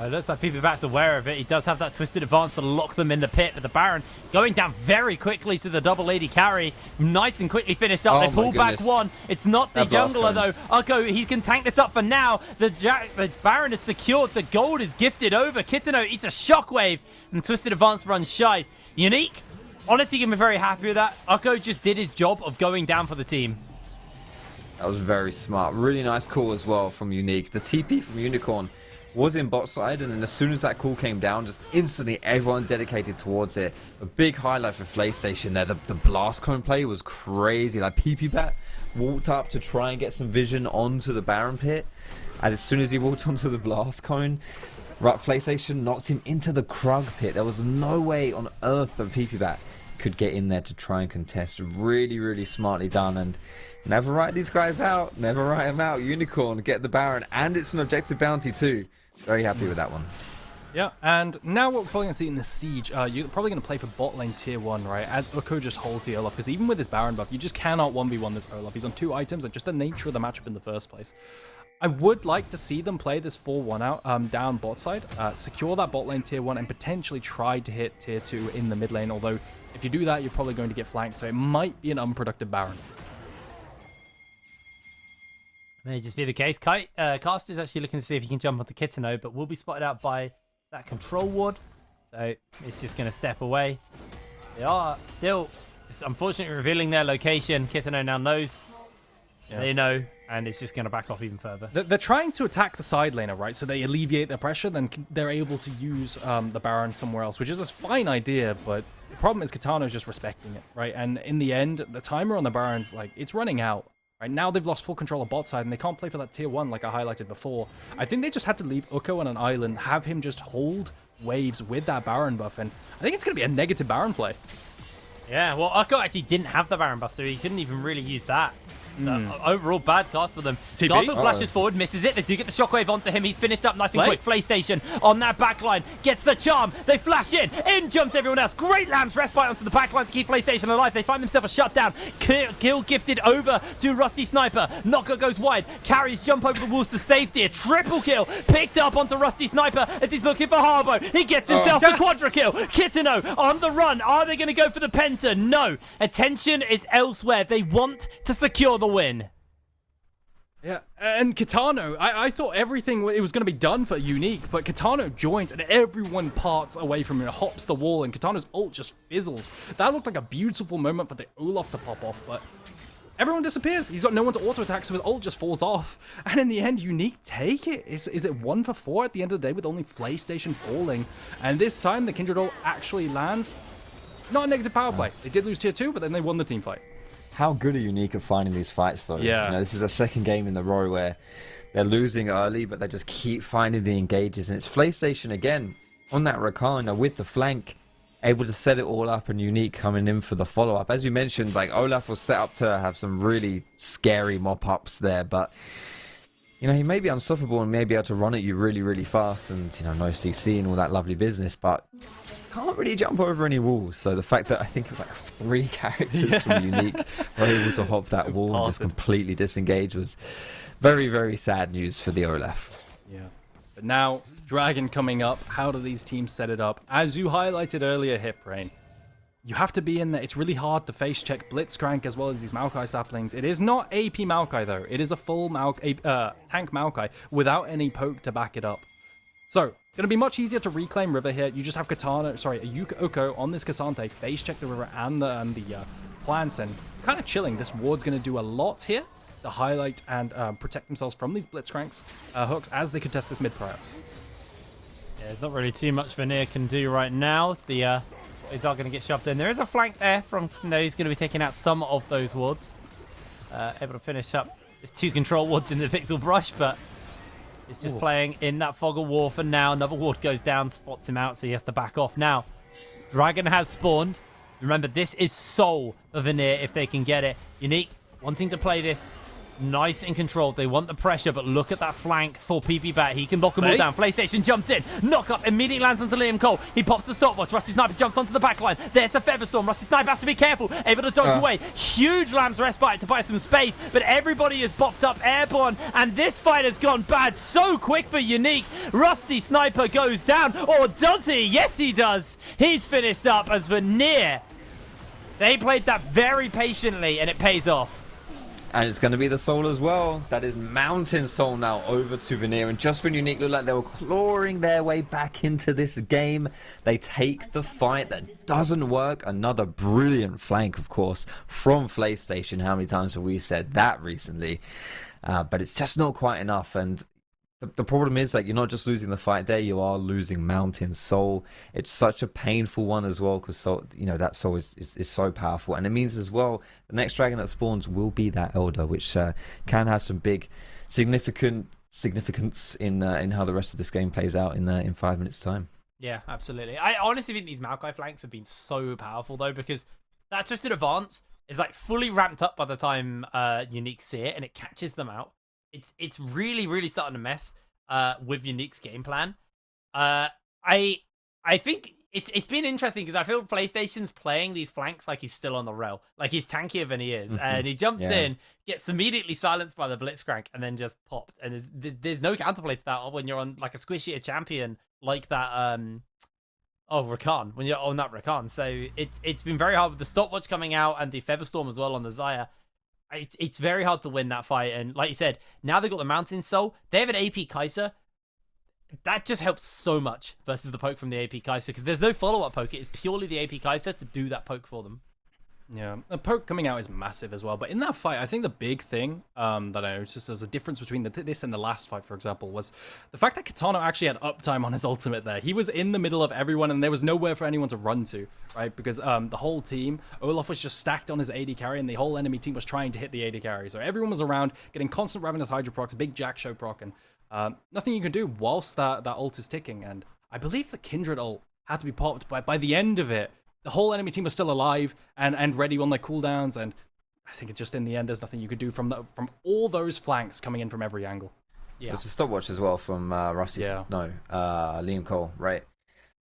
It looks like PP Bat's aware of it. He does have that twisted advance to lock them in the pit, but the Baron going down very quickly to the double lady carry. Nice and quickly finished up. They pull back one. It's not the jungler though. Ukko, he can tank this up for now. The Baron is secured. The gold is gifted over. Kitano eats a shockwave and twisted advance runs shy. Unique, honestly, can be very happy with that. Ukko just did his job of going down for the team.
That was very smart. Really nice call as well from Unique. The TP from Unicorn was in bot side, and then as soon as that call came down, just instantly everyone dedicated towards it. A big highlight for PlayStation there. The blast cone play was crazy. Like PP Bat walked up to try and get some vision onto the Baron pit, and as soon as he walked onto the blast cone, right, PlayStation knocked him into the Krug pit. There was no way on earth that PP Bat could get in there to try and contest. Really, really smartly done, and never write these guys out. Never write them out. Unicorn, get the Baron, and it's an objective bounty too. Very happy with that one.
Yeah, and now what we're probably going to see in the Siege, you're probably going to play for bot lane tier 1, right, as Ukko just holds the Olaf, because even with his Baron buff, you just cannot 1v1 this Olaf. He's on 2 items, and just the nature of the matchup in the first place. I would like to see them play this 4-1 out down bot side, secure that bot lane tier 1, and potentially try to hit tier 2 in the mid lane, although if you do that, you're probably going to get flanked, so it might be an unproductive Baron.
May just be the case. Cast is actually looking to see if he can jump onto Kitano, but will be spotted out by that control ward. So it's just going to step away. They are still, unfortunately, revealing their location. Kitano now knows. Yeah. They know, and it's just going to back off even further.
They're trying to attack the side laner, right? So they alleviate their pressure, then they're able to use the Baron somewhere else, which is a fine idea, but the problem is Kitano's just respecting it, right? And in the end, the timer on the Baron's, like, it's running out. Right now, they've lost full control of bot side, and they can't play for that tier 1 like I highlighted before. I think they just had to leave Uko on an island, have him just hold waves with that Baron buff, and I think it's going to be a negative Baron play.
Yeah, well, Uko actually didn't have the Baron buff, so he couldn't even really use that. Overall, bad cast for them. Garfield flashes forward, misses it. They do get the shockwave onto him. He's finished up nice and quick. PlayStation on that backline gets the charm. They flash in. In jumps everyone else. Great Lamb's respite onto the backline to keep PlayStation alive. They find themselves a shutdown. Kill gifted over to Rusty Sniper. Knocker goes wide. Carries jump over the walls to safety. A triple kill picked up onto Rusty Sniper as he's looking for Harbo. He gets himself the quadra kill. Kitano on the run. Are they going to go for the Penta? No. Attention is elsewhere. They want to secure the win.
Yeah, and Kitano, I thought everything, it was going to be done for Unique, but Kitano joins and everyone parts away from him, hops the wall, and Kitano's ult just fizzles. That looked like a beautiful moment for the Olaf to pop off, but everyone disappears. He's got no one to auto-attack, so his ult just falls off. And in the end, Unique take it. Is it 1 for 4 at the end of the day with only PlayStation falling? And this time, the Kindred ult actually lands. Not a negative power play. They did lose tier 2, but then they won the team fight.
How good are Unique at finding these fights, though?
Yeah.
You know, this is the second game in a row where they're losing early, but they just keep finding the engages. And it's PlayStation again on that Rakan with the flank, able to set it all up, and Unique coming in for the follow-up. As you mentioned, like Olaf was set up to have some really scary mop-ups there, but you know, he may be unstoppable and may be able to run at you really, really fast, and you know, no CC and all that lovely business, but can't really jump over any walls. So the fact that I think it was like 3 characters from Unique were able to hop that wall and just completely disengage was very, very sad news for the Olaf.
Yeah. But now, Dragon coming up. How do these teams set it up? As you highlighted earlier, Hiprain, you have to be in there. It's really hard to face check Blitzcrank as well as these Maokai saplings. It is not AP Maokai though. It is a full tank Maokai without any poke to back it up. So, going to be much easier to reclaim river here. You just have Uko on this Cassante, face check the river and the plants, and kind of chilling. This ward's going to do a lot here to highlight and protect themselves from these Blitzcranks hooks as they contest this mid prior.
Yeah, there's not really too much Vanir can do right now. The is are going to get shoved in. There is a flank there from he's going to be taking out some of those wards. Able to finish up. There's 2 control wards in the Pixel Brush, but it's just playing in that fog of war for now. Another ward goes down, spots him out, so he has to back off. Now, Dragon has spawned. Remember, this is Soul for Vanir if they can get it. Unique wanting to play this nice and controlled. They want the pressure, but look at that flank for PP Bat. He can lock them all down. PlayStation jumps in. Knock up immediately lands onto Liam Cole. He pops the stopwatch. Rusty Sniper jumps onto the backline. There's the Featherstorm. Rusty Sniper has to be careful. Able to dodge away. Huge Lamb's Respite to buy some space, but everybody is bopped up airborne, and this fight has gone bad so quick for Unique. Rusty Sniper goes down, or does he? Yes, he does. He's finished up as Vanir. They played that very patiently, and it pays off.
And it's going to be the Soul as well. That is Mountain Soul now over to Vanir. And just when Unique looked like they were clawing their way back into this game, they take the fight. That doesn't work. Another brilliant flank, of course, from PlayStation. How many times have we said that recently? But it's just not quite enough. And the problem is, like, you're not just losing the fight there, you are losing Mountain Soul. It's such a painful one as well, because Soul, you know, that Soul is so powerful, and it means as well the next dragon that spawns will be that Elder, which can have some big significance in how the rest of this game plays out in 5 minutes time.
Yeah, absolutely. I honestly think these Maokai flanks have been so powerful though, because that Twisted Advance is like fully ramped up by the time Unique see it, and it catches them out. It's really, really starting to mess with Unique's game plan. I think it's been interesting because I feel PlayStation's playing these flanks like he's still on the rail, like he's tankier than he is, and he jumps in, gets immediately silenced by the Blitzcrank, and then just popped. And there's no counterplay to that when you're on like a squishier champion like that. Rakan, when you're on that Rakan. So it's been very hard with the stopwatch coming out and the Featherstorm as well on the Xayah. it's very hard to win that fight. And like you said, now they've got the Mountain Soul. They have an AP Kai'Sa. That just helps so much versus the poke from the AP Kai'Sa, because there's no follow-up poke. It's purely the AP Kai'Sa to do that poke for them.
Yeah, the poke coming out is massive as well. But in that fight, I think the big thing that I noticed, there's a difference between this and the last fight, for example, was the fact that Kitano actually had uptime on his ultimate there. He was in the middle of everyone, and there was nowhere for anyone to run to, right? Because the whole team, Olaf was just stacked on his AD carry, and the whole enemy team was trying to hit the AD carry. So everyone was around, getting constant Ravenous Hydra procs, big Jack Show proc, and nothing you can do whilst that ult is ticking. And I believe the Kindred ult had to be popped, but by the end of it, the whole enemy team was still alive and ready on their cooldowns, and I think it's just in the end, there's nothing you could do from all those flanks coming in from every angle.
Yeah, there's a stopwatch as well from Liam Cole, right?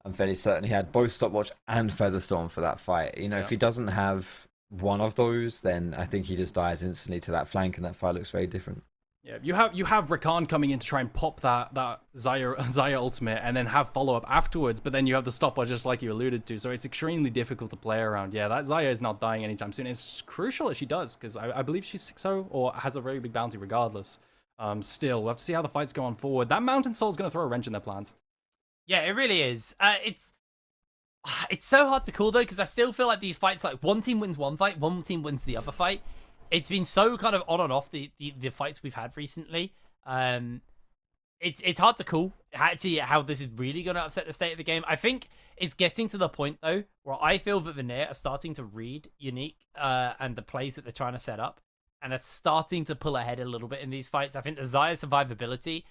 I'm fairly certain he had both stopwatch and Featherstorm for that fight. You know, if he doesn't have one of those, then I think he just dies instantly to that flank, and that fight looks very different.
Yeah, you have Rakan coming in to try and pop that Xayah ultimate and then have follow-up afterwards, but then you have the stopwatch just like you alluded to, so it's extremely difficult to play around. Yeah, that Xayah is not dying anytime soon. It's crucial that she does, because I believe she's 6-0 or has a very big bounty regardless. Still, we'll have to see how the fight's going forward. That Mountain Soul is going to throw a wrench in their plans.
Yeah, it really is. It's so hard to call, though, because I still feel like these fights, like, one team wins one fight, one team wins the other fight. It's been so kind of on and off the fights we've had recently. It's hard to call actually how this is really going to upset the state of the game. I think it's getting to the point, though, where I feel that Vanir are starting to read UniQ and the plays that they're trying to set up, and are starting to pull ahead a little bit in these fights. I think the Xayah survivability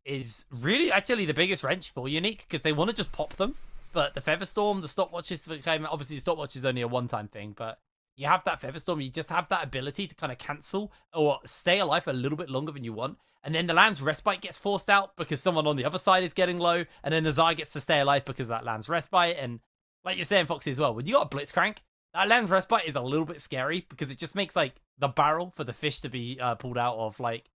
is really actually the biggest wrench for UniQ, because they want to just pop them. But the Featherstorm, the stopwatches, obviously the stopwatch is only a one-time thing, but you have that Featherstorm, you just have that ability to kind of cancel or stay alive a little bit longer than you want. And then the Lamb's Respite gets forced out because someone on the other side is getting low. And then the Xayah gets to stay alive because of that Lamb's Respite. And like you're saying, Foxy, as well, when you got a Blitzcrank, that Lamb's Respite is a little bit scary because it just makes like the barrel for the fish to be pulled out of. Like,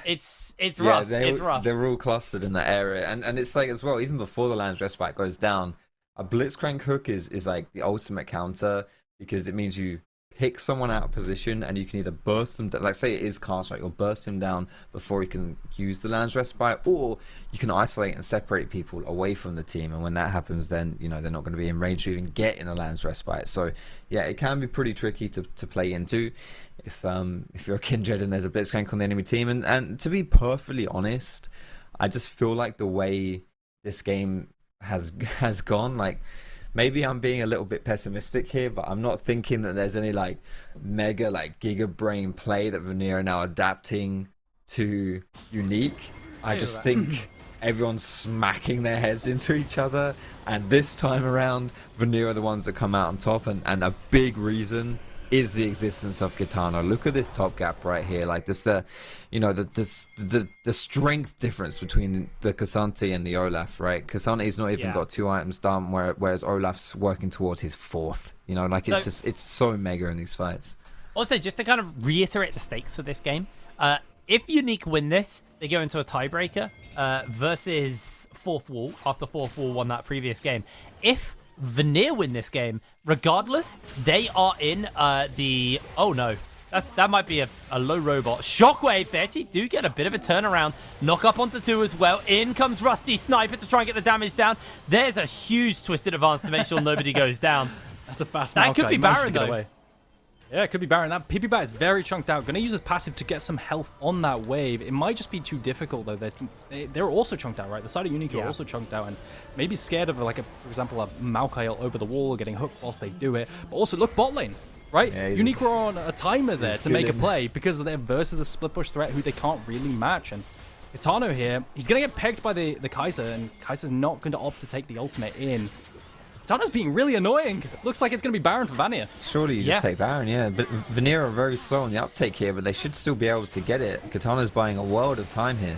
it's rough. It's rough.
They're all clustered in that area. And it's like, as well, even before the Lamb's Respite goes down, a Blitzcrank hook is like the ultimate counter, because it means you pick someone out of position and you can either burst them down, like say it is cast, right? You'll burst him down before he can use the Lamb's Respite, or you can isolate and separate people away from the team. And when that happens, then you know they're not going to be in range to even get in the Lamb's Respite. So yeah, it can be pretty tricky to play into if you're a Kindred and there's a Blitzcrank on the enemy team. And to be perfectly honest, I just feel like the way this game has gone, like, maybe I'm being a little bit pessimistic here, but I'm not thinking that there's any like mega like giga brain play that Vanir are now adapting to UniQ. I just think everyone's smacking their heads into each other, and this time around Vanir are the ones that come out on top, and a big reason is the existence of Kitano. Look at this top gap right here. Like this, the strength difference between the K'Sante and the Olaf, right? K'Sante's not even got 2 items done, whereas Olaf's working towards his 4th. You know, like it's so mega in these fights.
Also, just to kind of reiterate the stakes for this game, if UniQ win this, they go into a tiebreaker versus 4th Wall after 4th Wall won that previous game. If Vanir win this game, regardless, they are in the... Oh no, that might be a low robot. Shockwave, they actually do get a bit of a turnaround. Knock up onto 2 as well. In comes Rusty Sniper to try and get the damage down. There's a huge twisted advance to make sure nobody goes down.
That's a fast
That could be Baron though.
Away. Yeah, it could be Baron. That PP Bat is very chunked out. Going to use his passive to get some health on that wave. It might just be too difficult, though. They're also chunked out, right? The side of UniQ are also chunked out and maybe scared of, like, for example, a Maokai over the wall or getting hooked whilst they do it. But also, look, bot lane, right? Yeah, UniQ are on a timer there to make a play because they're versus a split push threat who they can't really match. And Kitano here, he's going to get pegged by the Kai'Sa, and Kai'Sa's not going to opt to take the ultimate in. Kitano's being really annoying. Looks like it's going to be Baron for Vanir.
Surely you just take Baron, yeah. But Vanir are very slow on the uptake here, but they should still be able to get it. Kitano's buying a world of time here.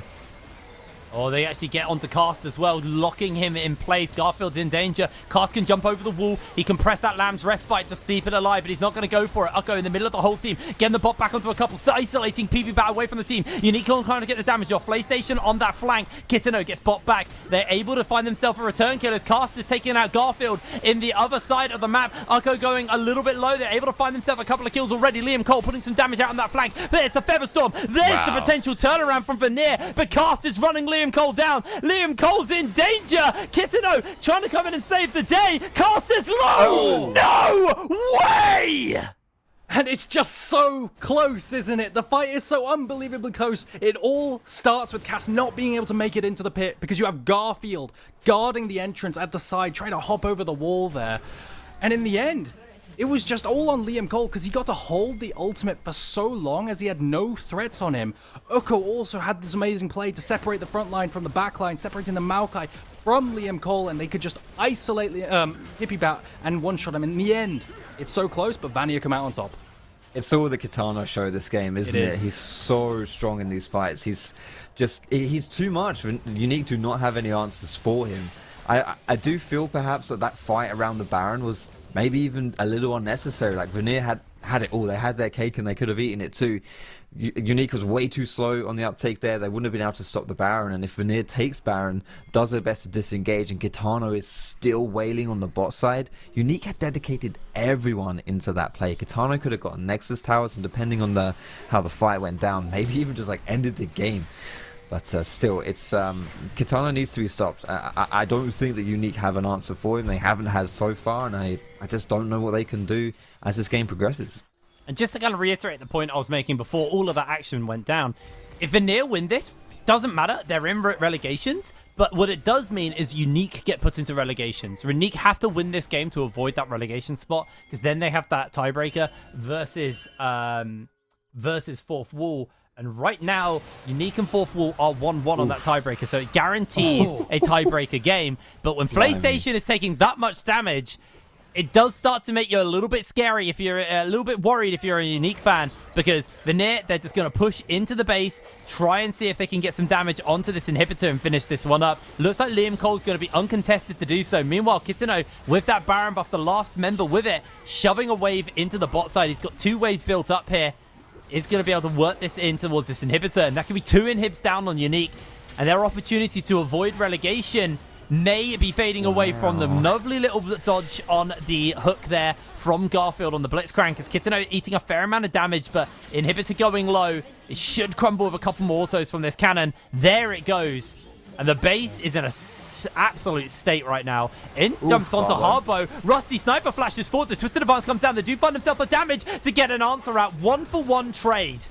Oh, they actually get onto Cast as well, locking him in place. Garfield's in danger. Cast can jump over the wall. He can press that Lamb's Respite to keep it alive, but he's not going to go for it. Ukko in the middle of the whole team, getting the bot back onto a couple, so isolating PB Bat away from the team. UniQ trying to get the damage off. PlayStation on that flank. Kitano gets bot back. They're able to find themselves a return kill as Cast is taking out Garfield in the other side of the map. Ukko going a little bit low. They're able to find themselves a couple of kills already. Liam Cole putting some damage out on that flank. There's the Featherstorm. There's the potential turnaround from Vanir, but Cast is running Liam Cole down. Liam Cole's in danger. Kitano trying to come in and save the day. Cast is low. No way!
And it's just so close, isn't it? The fight is so unbelievably close. It all starts with Cass not being able to make it into the pit because you have Garfield guarding the entrance at the side, trying to hop over the wall there. And in the end, it was just all on Liam Cole because he got to hold the ultimate for so long as he had no threats on him. Ukko also had this amazing play to separate the front line from the back line, separating the Maokai from Liam Cole, and they could just isolate Hippie Bat and one-shot him. In the end, it's so close, but Vanir come out on top.
It's all the Kitano show this game, isn't it? He's so strong in these fights. He's too much. UniQ do not have any answers for him. I do feel perhaps that fight around the Baron was maybe even a little unnecessary. Like, Vanir had it all. They had their cake and they could have eaten it too. UniQ was way too slow on the uptake there. They wouldn't have been able to stop the Baron, and if Vanir takes Baron, does their best to disengage, and Kitano is still wailing on the bot side, UniQ had dedicated everyone into that play. Kitano could have gotten Nexus towers, and depending on how the fight went down, maybe even just like ended the game. But still, it's Kitano needs to be stopped. I don't think that UniQ have an answer for him. They haven't had so far, and I just don't know what they can do as this game progresses.
And just to kind of reiterate the point I was making before all of that action went down, if Vanir win this, doesn't matter. They're in relegations. But what it does mean is UniQ get put into relegations. UniQ have to win this game to avoid that relegation spot, because then they have that tiebreaker versus Fourth Wall. And right now, UniQ and Fourth Wall are 1-1 on that tiebreaker, so it guarantees a tiebreaker game. But when PlayStation is taking that much damage, it does start to make you a little bit scary if you're a little bit worried if you're a UniQ fan, because Vanir, they're just going to push into the base, try and see if they can get some damage onto this inhibitor and finish this one up. Looks like Liam Cole's going to be uncontested to do so. Meanwhile, Kitano, with that Baron buff, the last member with it, shoving a wave into the bot side. He's got 2 waves built up here. Is going to be able to work this in towards this inhibitor, and that could be 2 inhibs down on UniQ, and their opportunity to avoid relegation may be fading away from them. Lovely little dodge on the hook there from Garfield on the Blitzcrank as Kitano eating a fair amount of damage, but inhibitor going low. It should crumble with a couple more autos from this cannon. There it goes, and the base is in a absolute state right now. In jumps onto Harbo. Rusty sniper flashes forward. The Twisted Advance comes down. They do find themselves the damage to get an answer out. 1-for-1 trade.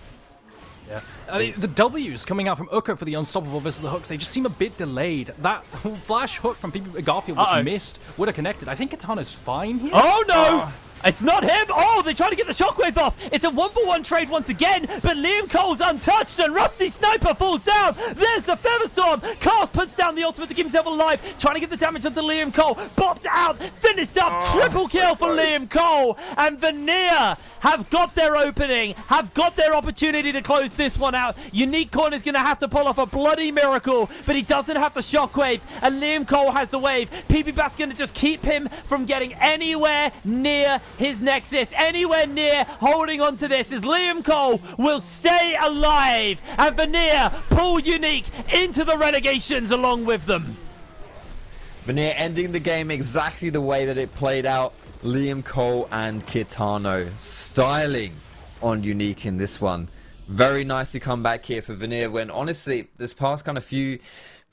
Yeah. I mean, the W's coming out from Ukko for the Unstoppable versus the hooks, they just seem a bit delayed. That flash hook from Garfield, which missed, would have connected. I think Kitano's fine here.
Oh, no! It's not him! Oh, they try to get the shockwave off! It's a 1-for-1 trade once again, but Liam Cole's untouched and Rusty Sniper falls down! There's the Featherstorm! Cast puts down the ultimate to keep himself alive, trying to get the damage onto Liam Cole. Bopped out! Finished up! Triple kill for Liam Cole! And Vanir have got their opening, have got their opportunity to close this one out. UniQ is going to have to pull off a bloody miracle, but he doesn't have the shockwave, and Liam Cole has the wave. PB Bat's going to just keep him from getting anywhere near his Nexus, anywhere near holding on to this, as Liam Cole will stay alive, and Vanir pull UniQ into the relegations along with them.
Vanir ending the game exactly the way that it played out. Liam Cole and Kitano styling on UniQ in this one. Very nicely come back here for Vanir, when honestly this past kind of few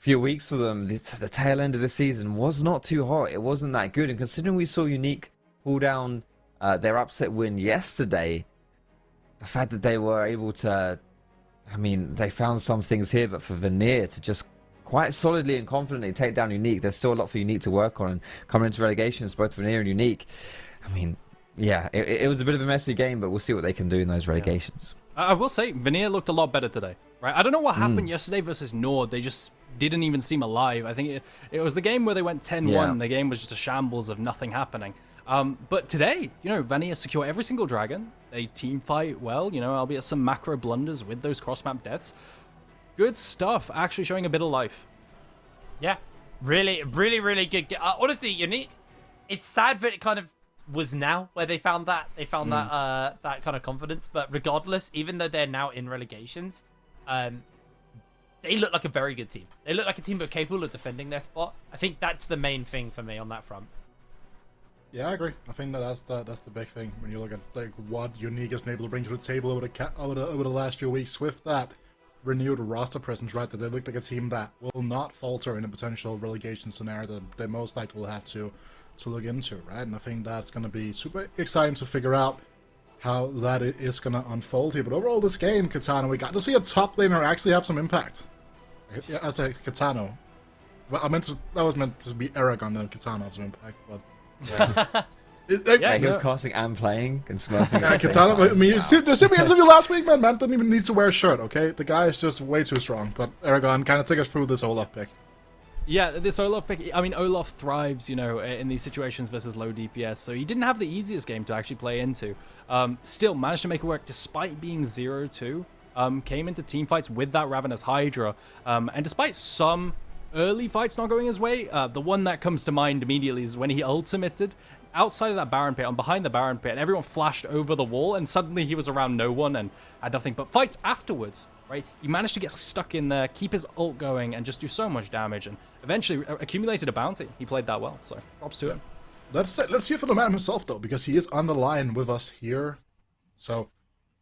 weeks for them, the tail end of the season was not too hot. It wasn't that good, and considering we saw UniQ pull down their upset win yesterday, the fact that they were able to, I mean, they found some things here, but for Vanir to just quite solidly and confidently take down UniQ, there's still a lot for UniQ to work on, and coming into relegations, both Vanir and UniQ, I mean, yeah, it was a bit of a messy game, but we'll see what they can do in those relegations.
I will say, Vanir looked a lot better today, right? I don't know what happened yesterday versus Nord. They just didn't even seem alive. I think it was the game where they went 10-1. Yeah. The game was just a shambles of nothing happening. But today, you know, Vanir secure every single dragon. They team fight well, you know, albeit some macro blunders with those cross-map deaths. Good stuff. Actually showing a bit of life.
Yeah, really, really, really good. Honestly, Unique. It's sad that it kind of was now where they found that that kind of confidence. But regardless, even though they're now in relegations, they look like a very good team. They look like a team that are capable of defending their spot. I think that's the main thing for me on that front.
Yeah, I agree. I think that's the big thing when you look at like what Unique has been able to bring to the table over the last few weeks with that renewed roster presence, right? That they look like a team that will not falter in a potential relegation scenario that they most likely will have to look into, right? And I think that's going to be super exciting to figure out how that is going to unfold here. But overall, this game, Kitano, we got to see a top laner actually have some impact. As a Kitano, well, that was meant to be Aragon and Kitano has some impact, but. Yeah.
He was casting and playing and smurfing.
Yeah, Kitana, I mean, you see me interview last week, man. Man didn't even need to wear a shirt, okay? The guy is just way too strong. But Aragon, kind of take us through this Olaf pick.
Yeah, this Olaf pick, I mean, Olaf thrives, you know, in these situations versus low DPS, so he didn't have the easiest game to actually play into. Still managed to make it work despite being 0-2. Came into team fights with that Ravenous Hydra, and despite some early fights not going his way, the one that comes to mind immediately is when he ultimated outside of that Baron pit and behind the Baron pit, and everyone flashed over the wall, and suddenly he was around no one and had nothing but fights afterwards, right? He managed to get stuck in there, keep his ult going, and just do so much damage, and eventually accumulated a bounty. He played that well, so props to him.
Let's hear from the man himself, though, because he is on the line with us here. So,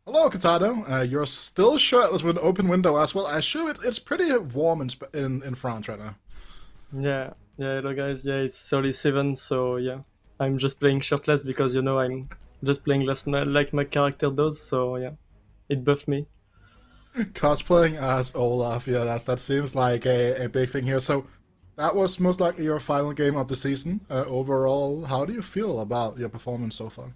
hello, Kitano. You're still shirtless with an open window as well. I assume it's pretty warm in France right now.
Yeah, hello guys. Yeah, it's 37, so yeah. I'm just playing shirtless because, you know, I'm just playing like my character does, so yeah. It buffed me.
Cosplaying as Olaf, yeah, that seems like a big thing here. So, that was most likely your final game of the season. Overall, how do you feel about your performance so far?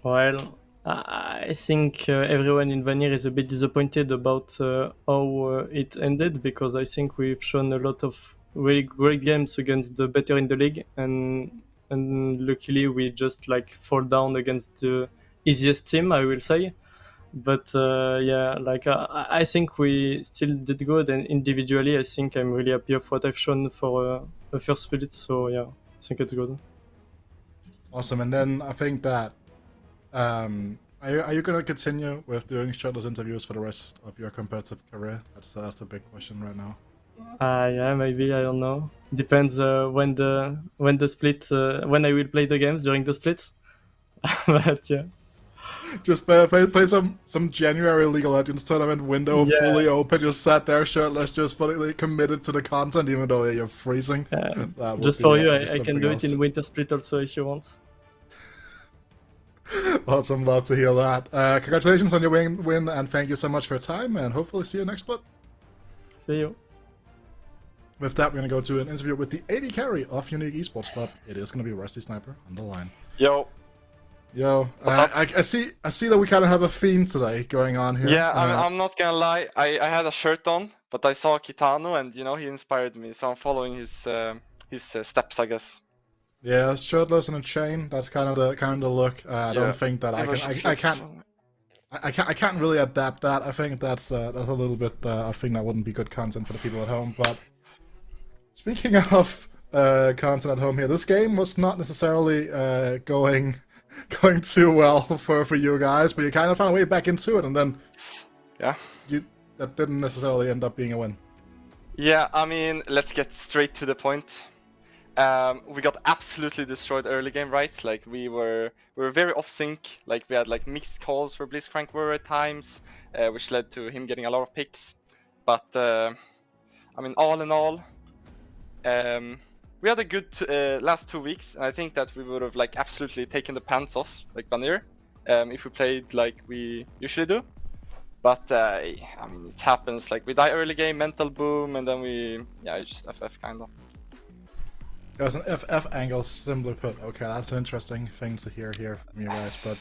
Well, I think everyone in Vanir is a bit disappointed about how it ended, because I think we've shown a lot of really great games against the better in the league, and luckily we just like fall down against the easiest team, I will say. But yeah, like I think we still did good, and individually I think I'm really happy of what I've shown for the first split, so yeah, I think it's good.
Awesome, and then I think that are you going to continue with doing shirtless interviews for the rest of your competitive career? That's the big question right now.
Yeah, maybe, I don't know. Depends when the split, when I will play the games during the splits. But yeah.
Just play some January League of Legends tournament window, fully open, just sat there shirtless, just fully committed to the content, even though you're freezing.
Just for you, I can do it in winter split also if you want.
Awesome, love to hear that. Congratulations on your win, and thank you so much for your time, and hopefully see you next split.
See you.
With that, we're going to go to an interview with the AD carry of UniQ Esports Club. It is going to be Rusty Sniper on the line.
Yo,
I see that we kind of have a theme today going on here.
Yeah, I'm not gonna lie. I had a shirt on, but I saw Kitano, and you know he inspired me, so I'm following his steps, I guess.
Yeah, shirtless and a chain. That's kind of the look. I don't think that I can't really adapt that. I think that's a little bit. I think that wouldn't be good content for the people at home. But speaking of content at home here, this game was not necessarily going too well for you guys, but you kind of found a way back into it, and then that didn't necessarily end up being a win.
Yeah, I mean, let's get straight to the point. We got absolutely destroyed early game, right? Like we were very off sync. Like we had like mixed calls for Blitzcrank were at times, which led to him getting a lot of picks. But I mean, all in all, we had a good last 2 weeks, and I think that we would have like absolutely taken the pants off like Vanir if we played like we usually do. But I mean, it happens. Like we die early game, mental boom, and then it's just FF kind of.
It was an FF angle, simply put. Okay, that's an interesting thing to hear here from you guys. But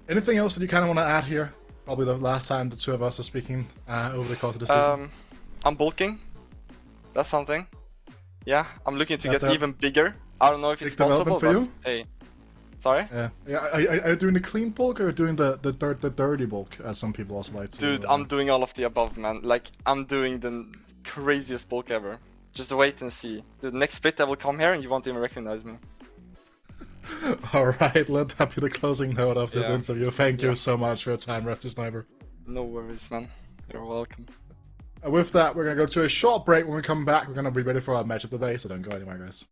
anything else that you kind of want to add here? Probably the last time the two of us are speaking over the course of the season.
I'm bulking. That's something. Yeah, I'm looking to get even bigger. I don't know if it's possible, but hey, Sorry?
Yeah. Are you doing the clean bulk or doing the dirty bulk, as some people also like to?
Dude, I'm doing all of the above, man. Like, I'm doing the craziest bulk ever. Just wait and see. The next split I will come here and you won't even recognize me.
Alright, let that be the closing note of this
Yeah.
interview. Thank you so much for your time, Rusty Sniper.
No worries, man. You're welcome.
And with that, we're going to go to a short break. When we come back, we're going to be ready for our match of the day, so don't go anywhere, guys.